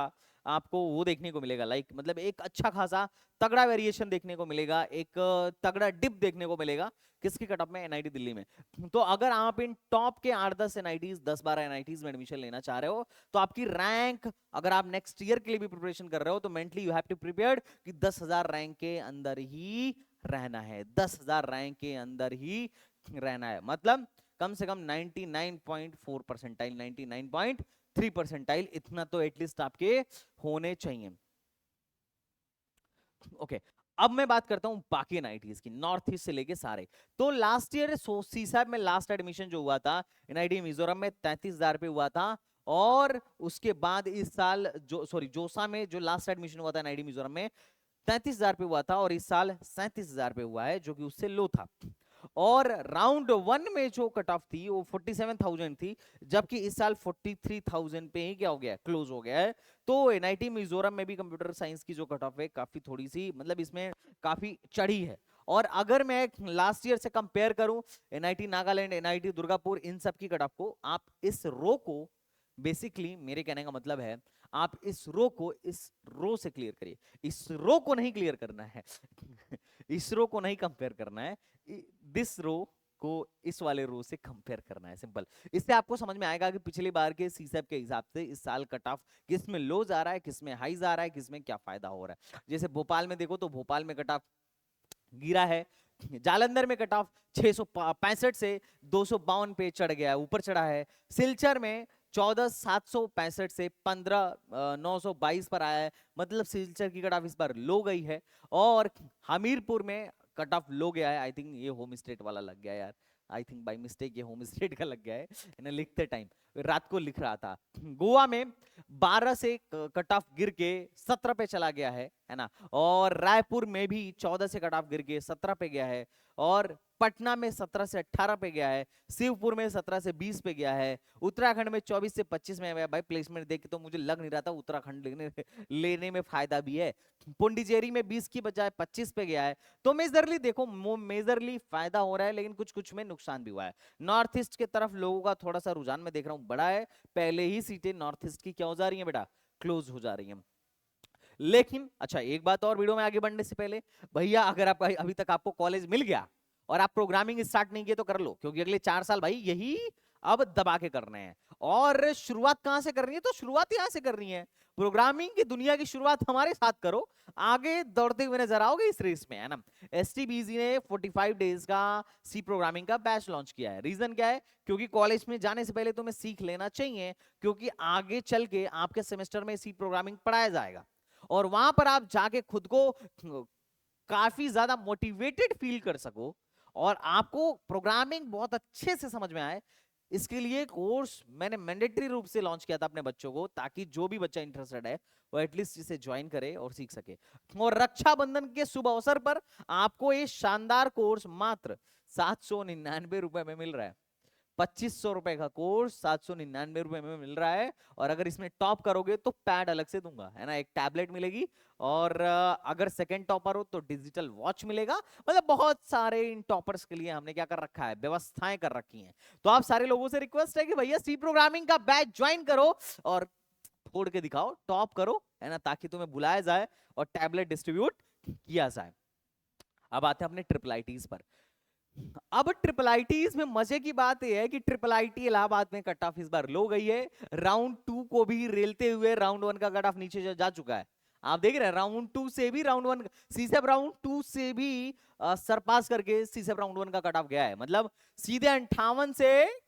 आपको वो देखने को मिलेगा, लाइक मतलब एक अच्छा खासा तगड़ा वेरिएशन देखने को मिलेगा, एक तगड़ा डिप देखने को मिलेगा किसकी कट ऑफ में? एनआईटी दिल्ली में। तो अगर आप इन टॉप के 8-10 एनआईटीज 10-12 एनआईटीज में एडमिशन लेना चाह रहे हो तो आपकी रैंक, अगर आप नेक्स्ट ईयर के लिए भी प्रिपरेशन कर रहे हो तो mentally you have to prepare कि 10,000 रैंक के अंदर ही रहना है, 10,000 रैंक के अंदर ही रहना है। मतलब कम से कम 99.4 परसेंटाइल, 99.3 परसेंटाइल, इतना तो एटलीस्ट आपके होने चाहिए। ओके, अब मैं बात करता हूं बाकी एनआईटीज की, नॉर्थ ईस्ट से लेके सारे। तो लास्ट ईयर सीसैब में लास्ट एडमिशन जो हुआ था एनआईटी मिजोरम में 33,000 पे हुआ था, और उसके बाद इस साल जोसा में जो लास्ट एडमिशन हुआ था एनआईटी मिजोरम में 33,000 पे हुआ था, और इस साल 37,000 पे हुआ है जो कि उससे लो था। और राउंड 1 में जो कट ऑफ थी वो 47,000 थी, जबकि इस साल 43,000 पे ही क्या हो गया? क्लोज हो गया है। तो एनआईटी मिजोरम में भी कंप्यूटर साइंस की जो कट ऑफ है काफी थोड़ी सी, मतलब इसमें काफी चढ़ी है। और अगर मैं लास्ट ईयर से कंपेयर करूं एनआईटी नागालैंड, एनआईटी दुर्गापुर, इन सब की कट ऑफ को, आप इस रो को बेसिकली, मेरे कहने का मतलब है आप इस रो को इस रो से क्लियर करिए, इस रो को नहीं क्लियर करना है इस रो को नहीं कंपेयर करना है, दिस रो को इस वाले रो से कंपेयर करना है, सिंपल। इससे आपको समझ में आएगा कि पिछली बार के सीसैब के हिसाब से इस साल कट ऑफ किस में लो जा रहा है, किस में हाई जा रहा है, किस में क्या फायदा हो रहा है। जैसे भोपाल में देखो तो भोपाल में कट ऑफ गिरा है, जालंधर में कट ऑफ 665 से 252 पे चढ़ गया है, ऊपर चढ़ा है। सिलचर में 14,765 से 15,922 पर आया है, मतलब सिलचर की कट ऑफ इस बार लो गई है। और हमीरपुर में कट ऑफ लो गया है, आई थिंक ये होम स्टेट वाला लग गया यार, आई थिंक बाय मिस्टेक ये होम स्टेट का लग गया है, इन्हें लिखते टाइम रात को लिख रहा था। गोवा में 12 से कट ऑफ गिर के 17 पे चला गया है ना। और रायपुर में भी 14 से कट ऑफ गिर के 17 पे गया है, और पटना में 17 से 18 पे गया है, शिवपुर में 17 से 20 पे गया है, उत्तराखंड में 24 से 25 में है। भाई प्लेसमेंट देख के तो मुझे लग नहीं रहा था उत्तराखंड लेने में फायदा भी है। पुंडीचेरी में 20 की बजाय 25 पे गया है। तो मेजरली देखो, मेजरली फायदा हो रहा है, लेकिन कुछ कुछ में नुकसान भी हुआ है। नॉर्थ ईस्ट की तरफ लोगों का थोड़ा सा रुझान मैं देख रहा हूँ बड़ा है, पहले ही सीटें नॉर्थ ईस्ट की क्या हो जा रही है बेटा? क्लोज हो जा रही है। लेकिन अच्छा, एक बात और वीडियो में आगे बढ़ने से पहले, भैया अगर आपका अभी तक आपको कॉलेज मिल गया और आप प्रोग्रामिंग स्टार्ट नहीं किए तो कर लो, क्योंकि अगले 4 साल भाई यही अब दबा के करने हैं। और शुरुआत कहां से करनी है? तो शुरुआत यहां से करनी है, प्रोग्रामिंग की दुनिया की शुरुआत हमारे साथ करो, आगे दौड़ते हुए नजर आओगे इस रेस में, है ना। एसटीबीजी ने 45 डेज का सी प्रोग्रामिंग का बैच लॉन्च किया है। रीजन क्या है? क्योंकि कॉलेज में जाने से पहले तुम्हें सीख लेना चाहिए, क्योंकि आगे चल के आपके सेमेस्टर में सी प्रोग्रामिंग पढ़ाया जाएगा, और वहां पर आप जाके खुद को काफी ज्यादा मोटिवेटेड फील कर सको और आपको प्रोग्रामिंग बहुत अच्छे से समझ में आए। इसके लिए कोर्स मैंने मैंडेटरी रूप से लॉन्च किया था अपने बच्चों को, ताकि जो भी बच्चा इंटरेस्टेड है वो एटलीस्ट इसे ज्वाइन करे और सीख सके। और रक्षाबंधन के शुभ अवसर पर आपको ये शानदार कोर्स मात्र 799 रुपए में मिल रहा है। 2500 रुपए का कोर्स 799 रुपए में मिल रहा है। और अगर इसमें टॉप करोगे तो पैड अलग से दूंगा, है ना, एक टैबलेट मिलेगी। और अगर सेकंड टॉपर हो तो डिजिटल वॉच मिलेगा। मतलब बहुत सारे इन टॉपर्स के लिए हमने क्या कर रखा है, व्यवस्थाएं कर रखी हैं। तो आप सारे लोगों से रिक्वेस्ट है कि भैया सी प्रोग्रामिंग का बैच ज्वाइन करो और फोड़ के दिखाओ, टॉप करो, है ना, ताकि तुम्हें बुलाया जाए और टैबलेट डिस्ट्रीब्यूट किया जाए। अब आते हैं अपने ट्रिपल आईटीज पर। अब ट्रिपल आईटीज में मजे की बात यह है कि ट्रिपल आईटी इलाहाबाद में कट ऑफ इस बार लो गई है। राउंड 2 को भी रेलते हुए राउंड 1 का कट ऑफ नीचे जा चुका है। आप देख रहे हैं राउंड 2 से भी राउंड 1, सीसेप राउंड 2 से भी सरपास करके सीसेप राउंड 1 का कट ऑफ गया है। मतलब सीधे 58 से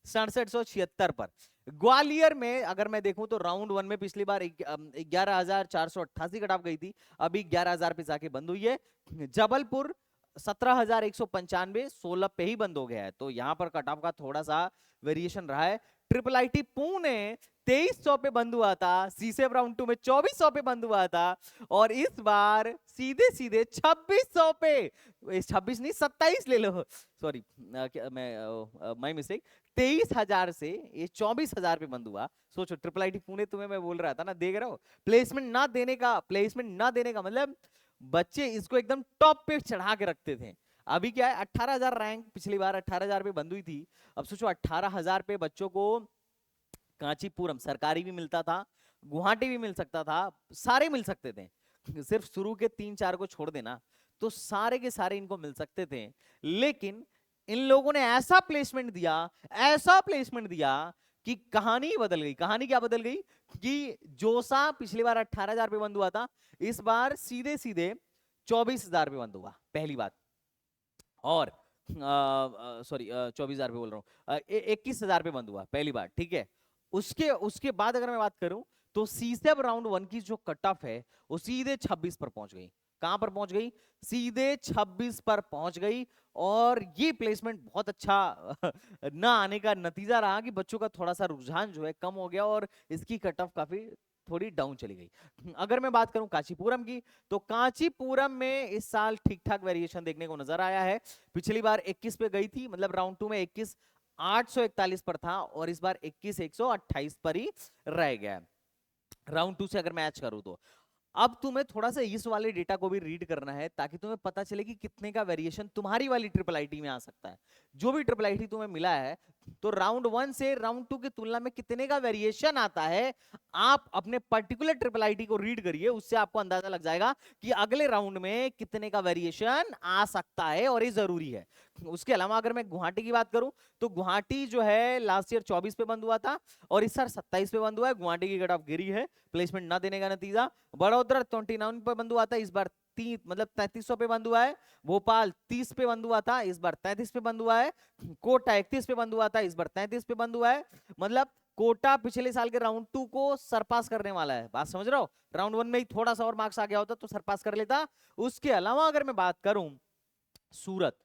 6776 पर। ग्वालियर में अगर मैं देखूं तो राउंड 1 में पिछली बार 11,488 कट ऑफ गई थी, अभी 11,000 पे जाके बंद हुई है। जबलपुर 17,195 16 पे ही बंद हो गया है, तो यहां पर कट ऑफ का थोड़ा सा वेरिएशन रहा है। ट्रिपल आईटी पुणे 2300 पे बंद हुआ था, सीसेप राउंड 2 में 2400 पे बंद हुआ था, और इस बार सीधे सीधे 2600 पे, 26 नहीं 27 ले लो, सॉरी मैं माय मिस्टेक, 23,000 से ये 24,000 पे बंद हुआ। सोचो ट्रिपल आईटी पुणे, तुम्हें मैं बोल रहा था ना, देख रहे हो, प्लेसमेंट ना देने का मतलब बच्चे इसको एकदम टॉप पे चढ़ा के रखते थे। अभी क्या है, 18,000 रैंक, पिछली बार 18,000 पे बंद हुई थी। अब सोचो 18,000 पे बच्चों को कांचीपुरम सरकारी भी मिलता था, गुवाहाटी भी मिल सकता था, सारे मिल सकते थे। सिर्फ शुरू के 3-4 को छोड़ देना तो सारे के सारे इनको मिल सकते थे। लेकिन इन लोगों ने ऐसा प्लेसमेंट दिया कि कहानी बदल गई। कहानी क्या बदल गई कि जोसा पिछली बार 18,000 पे बंद हुआ था, इस बार सीधे सीधे 24,000 पे बंद हुआ, पहली बात। और सॉरी 24,000 पे बोल रहा हूँ, 21,000 पे बंद हुआ पहली बार, ठीक है। उसके उसके बाद अगर मैं बात करूं तो सीसेब राउंड 1 की जो कट ऑफ है वो सीधे 26 पर पहुंच गई। कहां पर पहुंच गई? सीधे 26 पर पहुंच गई। और ये प्लेसमेंट बहुत अच्छा ना आने का नतीजा रहा कि बच्चों का थोड़ा सा रुझान जो है कम हो गया और इसकी कट ऑफ काफी थोड़ी डाउन चली गई। अगर मैं बात करूं कांचीपुरम की, तो कांचीपुरम में इस साल ठीक ठाक वेरिएशन देखने को नजर आया है। पिछली बार 21 पे गई थी, मतलब राउंड 2 में 21,841 पर था, और इस बार 21,128 पर ही रह गया। राउंड 2 से अगर मैच करूं तो अब तुम्हें थोड़ा सा इस वाले डेटा को भी रीड करना है ताकि तुम्हें पता चले कि कितने का वेरिएशन तुम्हारी वाली ट्रिपल आईटी में आ सकता है। जो भी ट्रिपल आईटी तुम्हें मिला है, तो राउंड 1 से राउंड 2 की तुलना में कितने का वेरिएशन आता है, आप अपने पर्टिकुलर ट्रिपल आईटी को रीड करिए, उससे आपको अंदाजा लग जाएगा कि अगले राउंड में कितने का वेरिएशन आ सकता है, और ये जरूरी है। उसके अलावा अगर मैं गुवाहाटी की बात करूं तो गुवाहाटी जो है लास्ट ईयर 24 पे बंद हुआ था और इस साल 27 पे बंद हुआ है। गुवाहाटी की कट ऑफ गिरी है, प्लेसमेंट ना देने का नतीजा। बड़ौदा 29 पे बंद हुआ था, इस बार 3 मतलब 3300 पे बंद हुआ है। भोपाल 30 पे बंद हुआ था, इस बार 33 पे बंद हुआ है। कोटा 31 पे बंद हुआ था, इस बार 33 पे बंद हुआ है। मतलब कोटा पिछले साल के राउंड 2 को सरपास करने वाला है, बात समझ रहे हो। राउंड 1 में ही थोड़ा सा और मार्क्स आ गया होता तो सरपास कर लेता। उसके अलावा अगर मैं बात करूं सूरत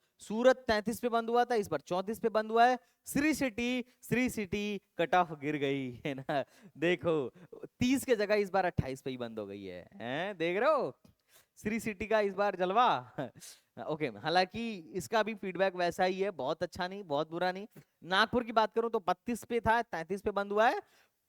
33 पे बंद हुआ था, इस बार 34 पे बंद हुआ है। श्री सिटी कट ऑफ गिर गई है ना, देखो 30 के जगह इस बार 28 पे ही बंद हो गई है, हैं? देख रहे हो श्री सिटी का इस बार जलवा। ओके, हालांकि इसका भी फीडबैक वैसा ही है, बहुत अच्छा नहीं बहुत बुरा नहीं। नागपुर की बात करूं तो 32 पे था, 33 पे बंद हुआ है।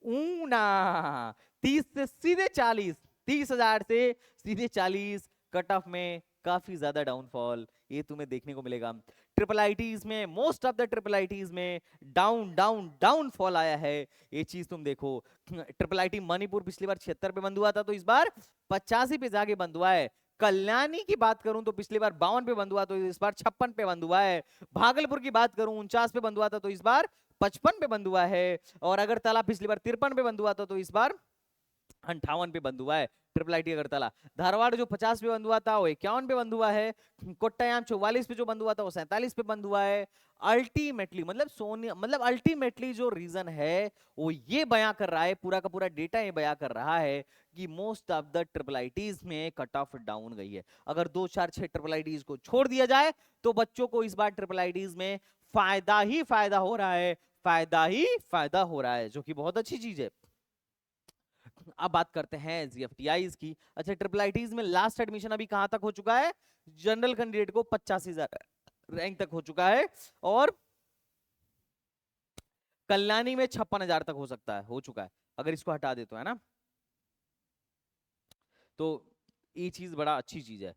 ऊना 30 से सीधे 40, 30,000 से सीधे 40 कट ऑफ में काफी ज्यादा डाउनफॉल ये तुम्हें देखने को मिलेगा। ट्रिपल आईटीज में, most of the triple ITs में डाउनफॉल आया है, ये चीज तुम देखो। ट्रिपल आईटी मणिपुर पिछली बार 76 पे बंद हुआ था, तो इस बार 85 पे जाके बंद हुआ है। कल्याणी की बात करूं तो पिछली बार 52 पे बंद हुआ, तो इस बार 56 पे बंद हुआ है। भागलपुर की बात करूं 49 पे बंद हुआ था, तो इस बार 55 पे बंद हुआ है। और अगरतला पिछली बार 53 पे बंद हुआ था, तो इस बार 58 पे बंद हुआ है। Triple IT Agartala. धारवाड़ जो 50 पे बंद हुआ था वो 51 पे बंद हुआ है। कोट्टायाम 44 पे जो बंद हुआ था वो 47 पे बंद हुआ है। अल्टीमेटली अल्टीमेटली जो रीजन है वो ये बयां कर रहा है, पूरा का पूरा डेटा ये बयां कर रहा है कि most of the triple ITs में कट ऑफ डाउन गई है। अगर 2 4 6 ट्रिपल आईटीज को छोड़ दिया जाए तो बच्चों को इस बार ट्रिपल आईटीज में फायदा ही फायदा हो रहा है, फायदा ही फायदा हो रहा है, जो कि बहुत अच्छी चीज है। अब बात करते हैं जीएफटीआईज की। अच्छा, ट्रिपल आईटीज में लास्ट एडमिशन अभी कहां तक हो चुका है? जनरल कैंडिडेट को 85,000 रैंक तक हो चुका है, और कल्याणी में 56,000 तक हो सकता है, हो चुका है अगर इसको हटा दे तो, है ना। तो ये चीज बड़ा अच्छी चीज है,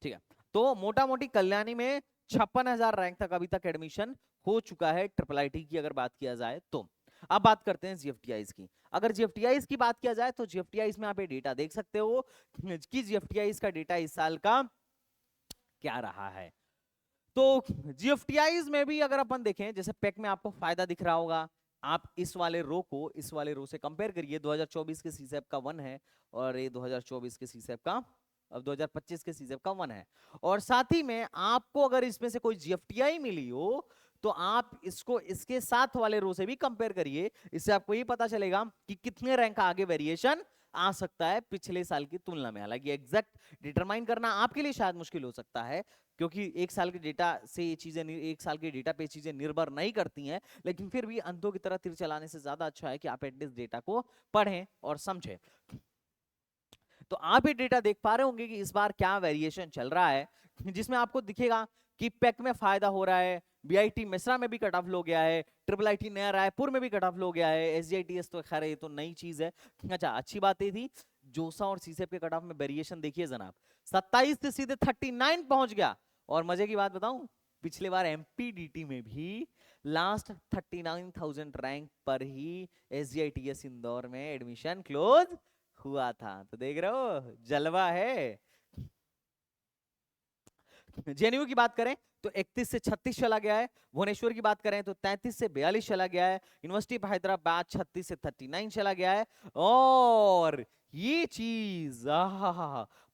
ठीक है। तो मोटा मोटी कल्याणी में 56,000 रैंक तक अभी तक एडमिशन हो चुका है ट्रिपल आईटी की अगर बात किया जाए तो। अब बात करते हैं जीएफटीआईज की। अगर जीएफटीआईज की बात किया जाए तो जीएफटीआईज में आप ये डेटा देख सकते हो कि जीएफटीआईज का डेटा इस साल का क्या रहा है। तो जीएफटीआईज में भी अगर अपन देखें, जैसे पैक में आपको फायदा दिख रहा होगा, आप इस वाले रो को इस वाले रो से कंपेयर करिए। 2024 के सीसेप का 1 है, और ये 2024 के सीसेप का, अब 2025 के सीसेप का 1 है। और साथ ही में आपको अगर इसमें से कोई जीएफटीआई मिली हो तो आप इसको इसके साथ वाले रो से भी कंपेयर करिए। इससे आपको ये पता चलेगा कि कितने रैंक आगे वेरिएशन आ सकता है पिछले साल की तुलना में। हालांकि एग्जैक्ट डिटरमाइन करना आपके लिए शायद मुश्किल हो सकता है, क्योंकि एक साल के डेटा से ये चीजें, एक साल के डेटा पे चीजें निर्भर नहीं करती हैं, लेकिन फिर भी अंधों की तरह तीर चलाने से ज्यादा अच्छा है कि आप एटलीस्ट डेटा को पढ़ें और समझें। तो आप ये डेटा देख पा रहे होंगे कि इस बार क्या वेरिएशन चल रहा है, जिसमें आपको दिखेगा कि पैक में फायदा हो रहा है, बीआईटी मिश्रा में भी कट ऑफ लो गया है, ट्रिपल आईटी नया रायपुर में भी कट ऑफ लो गया है, एसजीआईटीएस तो खैर ये तो नई चीज है। अच्छा, अच्छी बात ये थी, जोसा और सीसेप के कट ऑफ में वेरिएशन देखिए जनाब, 27 से सीधे 39 पहुंच गया। और मजे की बात बताऊं, पिछले बार एमपीडीटी में भी लास्ट 39,000 रैंक पर ही एसजीआईटीएस इंदौर में एडमिशन क्लोज हुआ था। तो देख रहे हो, जलवा है। जेएनयू की बात करें तो 31 से 36 चला गया है, भुवनेश्वर की बात करें तो 33 से 42 चला गया है, यूनिवर्सिटी ऑफ हैदराबाद 36 से 39 चला गया है, और ये चीज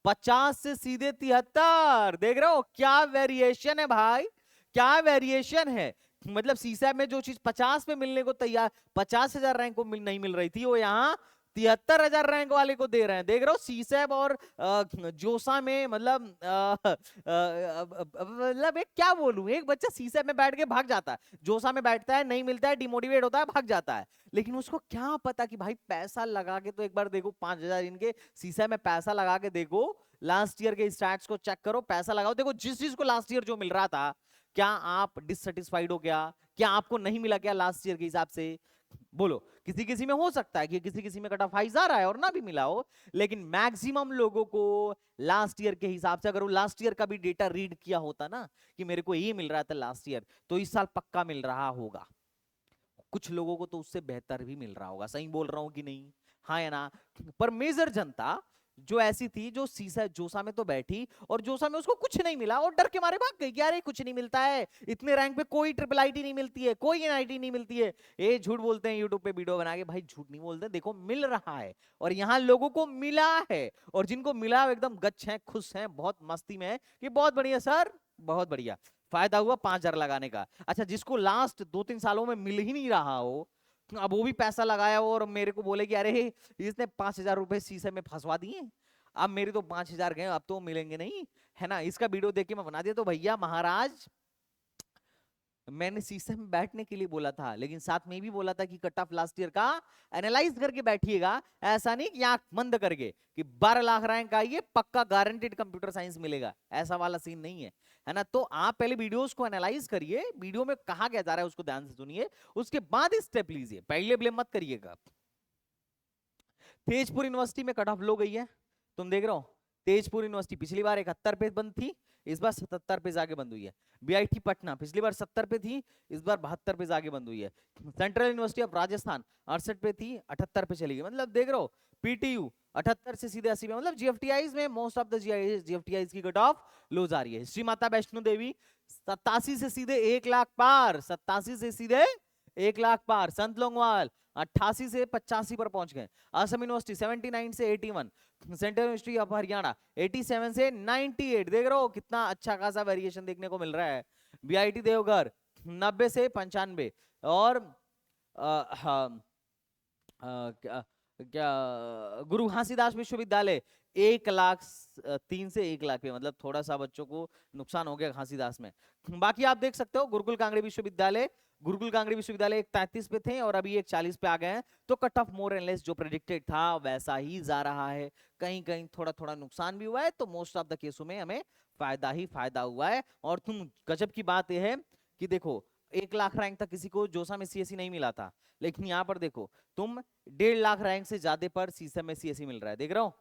50 से सीधे 73। देख रहे हो क्या वेरिएशन है भाई, क्या वेरिएशन है। मतलब सीसैब में जो चीज 50 पे मिलने को तैयार, 50,000 रैंक को नहीं मिल रही थी, वो यहाँ 73,000 रैंक वाले को दे रहे हैं। देख रहे हो सीसैब और जोसा में, मतलब एक क्या बोलूं, एक बच्चा सीसैब में बैठ के भाग जाता है, जोसा में बैठता है, नहीं मिलता है, डिमोटिवेट होता है, भाग जाता है। लेकिन उसको क्या पता कि भाई पैसा लगा के तो एक बार देखो, 5,000 इनके सीसैब में पैसा लगा के देखो, लास्ट ईयर के स्टैट्स को चेक करो, पैसा लगाओ, देखो जिस चीज को लास्ट ईयर जो मिल रहा था, क्या आप डिससेटिस्फाइड हो गया? क्या आपको नहीं मिला क्या लास्ट ईयर के हिसाब से? बोलो। किसी किसी में हो सकता है कि किसी किसी में कट ऑफ हाई आ रहा है और ना भी मिला हो, लेकिन मैक्सिमम लोगों को लास्ट ईयर के हिसाब से, अगर वो लास्ट ईयर का भी डेटा रीड किया होता ना कि मेरे को ये मिल रहा था लास्ट ईयर, तो इस साल पक्का मिल रहा होगा। कुछ लोगों को तो उससे बेहतर भी मिल रहा होगा, सही बोल रहा हूं कि नहीं? हाँ या ना? पर मेजर जनता जो ऐसी थी, जो सीसा जोसा में तो बैठी और जोसा में उसको कुछ नहीं मिला और डर के मारे भाग गई कि यार कुछ नहीं मिलता है, इतने रैंक पे कोई ट्रिपल आईटी नहीं मिलती है, कोई एनआईटी नहीं मिलती है। ये झूठ बोलते हैं यूट्यूब पे वीडियो बना के, भाई झूठ नहीं बोलते, देखो मिल रहा है, और यहाँ लोगों को मिला है, और जिनको मिला एकदम गच्छ हैं, खुश हैं, बहुत मस्ती में है कि बहुत बढ़िया सर, बहुत बढ़िया फायदा हुआ 5,000 लगाने का। अच्छा, जिसको लास्ट 2-3 सालों में मिल ही नहीं रहा हो, अब वो भी पैसा लगाया हो और मेरे को बोले कि अरे इसने 5,000 रुपए शीशे में फंसवा दिए, अब मेरे तो 5,000 गए, अब तो मिलेंगे नहीं, है ना। इसका वीडियो देख के मैं बना दिया। तो भैया महाराज, मैंने शीशे में बैठने के लिए बोला था, लेकिन साथ में भी बोला था कि कट ऑफ लास्ट ईयर का एनालाइज करके बैठिएगा, ऐसा नहीं कि आंख बंद करके कि 12 लाख रैंक आइए पक्का गारंटेड कंप्यूटर साइंस मिलेगा, ऐसा वाला सीन नहीं है, है ना। तो आप पहले वीडियोस को एनालाइज करिए, वीडियो में कहा क्या जा रहा है उसको ध्यान से सुनिए, उसके बाद स्टेप लीजिए, पहले ब्लेम मत करिएगा। तेजपुर यूनिवर्सिटी में कट ऑफ लो गई है, तुम देख रहे हो। तेजपुर यूनिवर्सिटी पिछली बार 71 पे बंद थी, इस बार 77 पे जाके बंद हुई है। बीआईटी पटना पिछली बार 70 पे थी, इस बार 72 पे जाके बंद हुई है। सेंट्रल यूनिवर्सिटी ऑफ राजस्थान 68 पे थी, 78 पे चली गई। मतलब देख रहे हो, पीटीयू 78 से सीधे 80 पे, मतलब जीएफटीआईज में मोस्ट ऑफ द जीएफटीआईज की कट ऑफ लो जा रही है। श्री माता वैष्णो देवी 87 से सीधे 1 लाख पार, 87 से सीधे 1 लाख पार। संत लोंगवाल 88 से 85 पर पहुंच गए। असम यूनिवर्सिटी 79 से 81, सेंट्रल यूनिवर्सिटी ऑफ हरियाणा 87 से 98। देख रहे हो कितना अच्छा खासा वेरिएशन देखने को मिल रहा है। बीआईटी देवघर 90 से 95, और क्या गुरु घासीदास विश्वविद्यालय 1 लाख 3 से 1 लाख पे, मतलब थोड़ा सा बच्चों को नुकसान हो गया घासीदास में। बाकी आप देख सकते हो गुरुकुल कांगड़ी विश्वविद्यालय एक 33 पे थे और अभी एक 40 पे आ गए हैं। तो cut of more and less जो प्रेडिक्टेड था वैसा ही जा रहा है। कहीं कहीं थोड़ा थोड़ा नुकसान भी हुआ है, तो मोस्ट ऑफ द केसों में हमें फायदा ही फायदा हुआ है। और तुम गजब की बात यह है कि देखो 1 लाख रैंक तक किसी को जोसा में सीएससी नहीं मिला था, लेकिन यहाँ पर देखो तुम 1.5 लाख रैंक से ज्यादा पर सीसा में सीएससी मिल रहा है, देख रहा हो।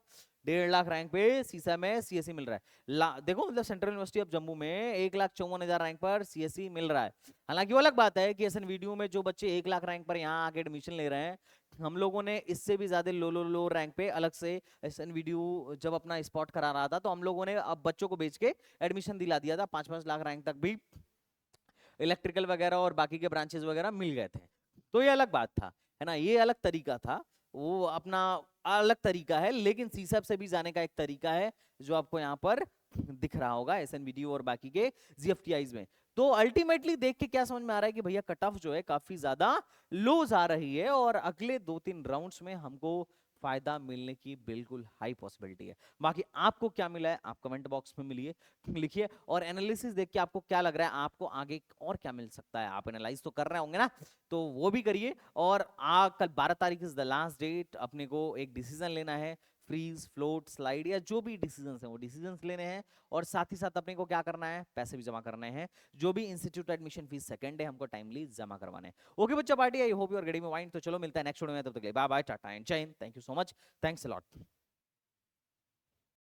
1.5 लाख रैंक पे सीसा में सीएससी मिल रहा है। देखो मतलब सेंट्रल यूनिवर्सिटी ऑफ जम्मू में 1,54,000 रैंक पर सीएससी मिल रहा है। हालांकि वो अलग बात है कि एसएन वीडियो में जो बच्चे 1 लाख रैंक पर यहाँ आके एडमिशन ले रहे हैं, हम लोगों ने इससे भी ज्यादा लो रैंक पे अलग से एसएन वीडियो जब अपना स्पॉट करा रहा था, तो हम लोगों ने अब बच्चों को बेच के एडमिशन दिला दिया था। 5-5 लाख रैंक तक भी इलेक्ट्रिकल वगैरह और बाकी के ब्रांचेस वगैरह मिल गए थे। तो ये अलग बात था, है ना, ये अलग तरीका था, वो अपना अलग तरीका है। लेकिन सीसैप से भी जाने का एक तरीका है जो आपको यहाँ पर दिख रहा होगा एसएनवीडीयू और बाकी के जीएफटीआईज में। तो अल्टीमेटली देख के क्या समझ में आ रहा है कि भैया कट ऑफ जो है काफी ज्यादा लो जा रही है और अगले 2-3 राउंड्स में हमको फायदा मिलने की बिल्कुल हाई पॉसिबिलिटी है। बाकी आपको क्या मिला है आप कमेंट बॉक्स में मिलिए लिखिए, और एनालिसिस देख के आपको क्या लग रहा है, आपको आगे और क्या मिल सकता है, आप एनालाइज तो कर रहे होंगे ना, तो वो भी करिए। और कल 12 तारीख इज द लास्ट डेट, अपने को एक डिसीजन लेना है, फ्रीज फ्लोट स्लाइड या जो भी डिसीजन है वो डिसीजन लेने हैं। और साथ ही साथ अपने को क्या करना है, पैसे भी जमा करने हैं, जो भी इंस्टीट्यूट एडमिशन फीस सेकंड है हमको टाइमली जमा करवाने हैं। ओके बच्चा party, I hope you are getting my point. तो चलो मिलता है नेक्स्ट वीडियो में, तब तक के लिए बाय बाय टाटा एंड जय Hind. Thank you so much, thanks a lot.